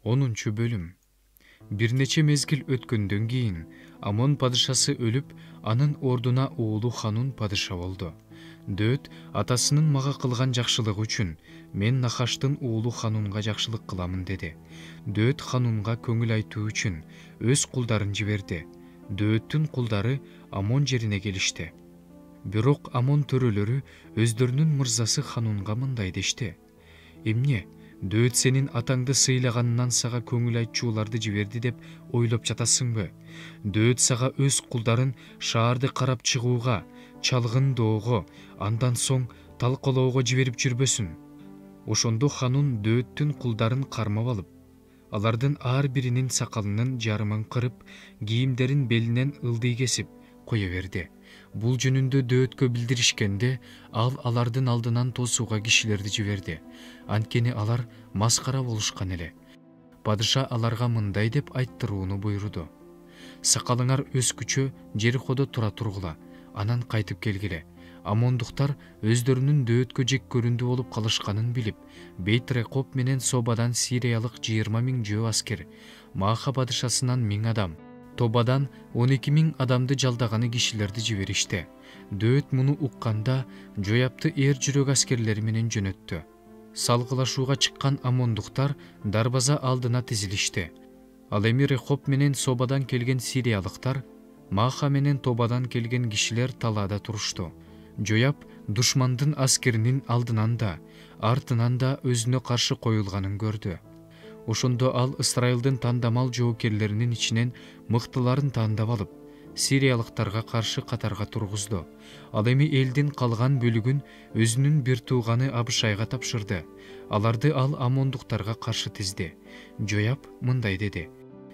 10 бөлүм. Бир нече мезгил өткөндөн кийин Амон падышасы өлүп, анын ордуна уулу Ханун падыша болду. Дөөт атасынын мага кылган жакшылыгы үчүн мен Нахаштын уулу Ханунга жакшылык кыламын деди. Дөөт Ханунга көңүл айтуу үчүн өз кулдарын жиберди. Дөөттүн кулдары Амон жерине келишти. Бирок Амон төрөлөрү өздөрүнүн мырзасы Ханунга мындай дешти: «Эмне? Дөөт сенин атаңды сыйлаганынан сага көңүл айтчуларды жиберди деп ойлоп жатасыңбы? Дөөт сага өз кулдарын шаарды карап чыгууга, чалгынdoого, андан соң талкалоого жиберип жүрбөсүн?» Ошондо Ханун Дөөттүн кулдарын кармап алып, алардын ар биринин сакалынын жарымын кырып, кийимдерин белинен ылдый кесип кое берди. Бул жөнүндө Дөөткө билдиришкенде, ал алардын алдынан тосууга кишилерди жиберди. Анткени алар маскара болушкан эле. Падыша аларга мындай деп айттырууну буйруду: «Сакалыңар өскүчө Жериходо тура тургула, анан кайтып келгиле». Амондуктар өздөрүнүн Дөөткө жек көрүндү болуп калышканын билип, Бейт-Рекоб менен Собадан сириялык 20 000 жөө аскер, Мааха падышасынан 1000 адам, Тобадан 12 000 адамды жалдаганы кишилерди жиберишти. Дөөт муну укканда Жояпты эр жүрөк аскерлери менен жөнөттү. Салгылашууга чыккан амондуктар дарбаза алдына тизилишти. Ал эми Рехоб менен Собадан келген сириялыктар, Мааха менен Тобадан келген кишилер талаада турушту. Жояп душмандын аскеринин алдынан да, артынан да өзүнө каршы коюлганын көрдү. Ошондо ал Исрайылдын тандамал жоокерлеринин ичинен мыктыларын тандап алып, сириялыктарга каршы катарга тургузду. Ал эми элдин калган бөлүгүн өзүнүн бир тууганы Абышайга тапшырды. Аларды ал амондуктарга каршы тизди. Жояп мындай деди: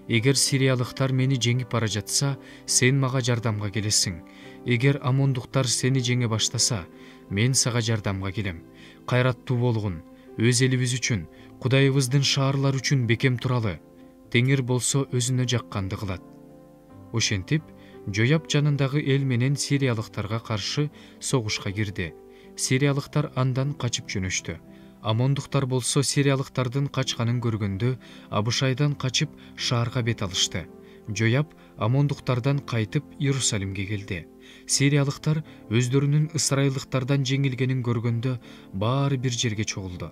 «Эгер сириялыктар мени жеңип бара жатса, сен мага жардамга келесиң. Эгер амондуктар сени жеңе баштаса, мен сага жардамга келем. Кайраттуу болгун, өз элибиз үчүн, Кудайыбыздын шаарлары үчүн бекем туралы. Теңир болсо өзүнө жакканды кылат». Ошентип, Жояп жанындагы эл менен сириялыктарга каршы согушка кирди. Сириялыктар андан качып жөнөштү. Амондуктар болсо сириялыктардын качканын көргөндө Абышайдан качып шаарга бет алышты. Жояп амондуктардан кайтып Иерусалимге келди. Сириялыктар өздөрүнүн ысрайылдыктардан жеңилгенин көргөндө баары бир жерге чогулду.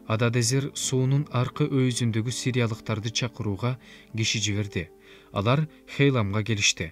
Ададезер суунун аркы өйүзүндөгү сириялыктарды чакырууга киши жиберди. Алар Хейламга келишти.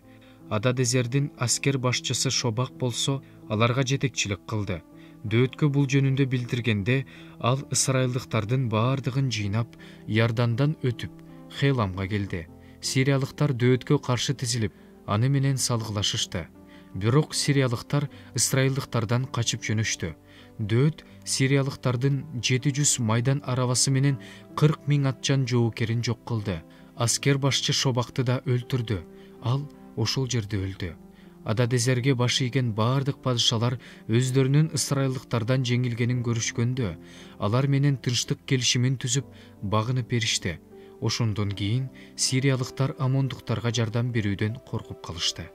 Ададезердин аскер башчысы Шобак болсо аларга жетекчилик кылды. Дөөткө бул жөнүндө билдиргенде, ал ысрайылдыктардын баардыгын жыйнап, Иордандан өтүп, Хейламга келди. Сириялыктар Дөөткө каршы тизилип, аны менен салгылашышты. Бирок сириялыктар ысрайылдыктардан качып жөнөштү. Дөөт сириялыктардын 700 майдан арабасы менен 40 000 атчан жоокерин жок кылды. Аскер башчы Шобакты да өлтүрдү. Ал ошол жерде өлдү. Ададезерге баш ийген баардык падышалар өздөрүнүн ысрайылдыктардан жеңилгенин көрүшкөндө, алар менен тынчтык келишимин түзүп, багынып беришти. Ошондон кийин сириялыктар амондуктарга жардам берүүдөн коркуп калышты.